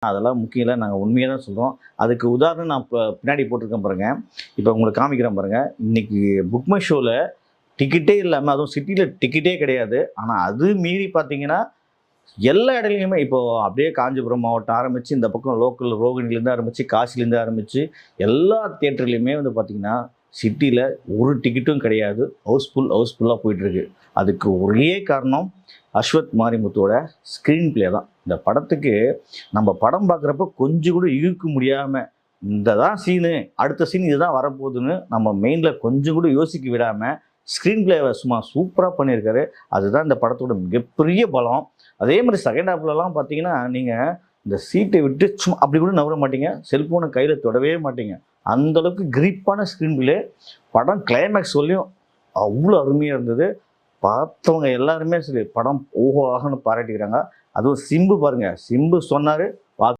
அதெல்லாம் முக்கியம் இல்ல. நாங்க உண்மையா தான் சொல்றோம். அதுக்கு உதாரணம் நான் பின்னாடி போட்டிருக்கேன் பாருங்க. இப்ப உங்களுக்கு காமிக்கிறேன் பாருங்க. இன்னைக்கு புக் மை ஷோல டிக்கெட்டே இல்லாம, அதுவும் சிட்டில டிக்கெட்டே கிடையாது. ஆனா அது மீறி பார்த்தீங்கன்னா, எல்லா இடத்துலயுமே இப்போ அப்படியே காஞ்சிபுரம் மாவட்டம் ஆரம்பிச்சு, இந்த பக்கம் லோக்கல் ரோகிணிலேருந்து ஆரம்பிச்சு, காசிலேருந்து ஆரம்பிச்சு, எல்லா தியேட்டர்லயுமே வந்து பார்த்தீங்கன்னா, சிட்டில ஒரு டிக்கெட்டும் கிடையாது. ஹவுஸ்ஃபுல்லா போயிட்டுருக்கு. அதுக்கு ஒரே காரணம் அஸ்வத் மாரிமுத்துவோட ஸ்க்ரீன் ப்ளே தான். இந்த படத்துக்கு நம்ம படம் பார்க்குறப்ப கொஞ்சம் கூட இழுக்க முடியாம, இந்த தான் சீனு, அடுத்த சீன் இதுதான் வரப்போகுதுன்னு நம்ம மைண்ட்ல கொஞ்சம் கூட யோசிக்க விடாம, ஸ்க்ரீன் ப்ளேவ சும்மா சூப்பரா பண்ணியிருக்காரு. அதுதான் இந்த படத்தோட மிகப்பெரிய பலம். அதே மாரி செகண்ட் ஹாஃப்லலாம் பார்த்தீங்கன்னா, நீங்க இந்த சீட்டை விட்டு சும்மா அப்படி கூட நகர மாட்டீங்க. செல்ஃபோன கையில தொடவே மாட்டீங்க. அந்த அளவுக்கு கிரிப்பான ஸ்க்ரீன் ப்ளே. படம் கிளைமாக்ஸ் வரலையும் அவ்ளோ அருமையா இருந்தது. பார்த்தவங்க எல்லாருமே சரி, படம் ஓஹோ! ஆஹன்னு பாராட்டிக்கிறாங்க. அதுவும் சிம்பு பாருங்க. சிம்பு சொன்னாரு,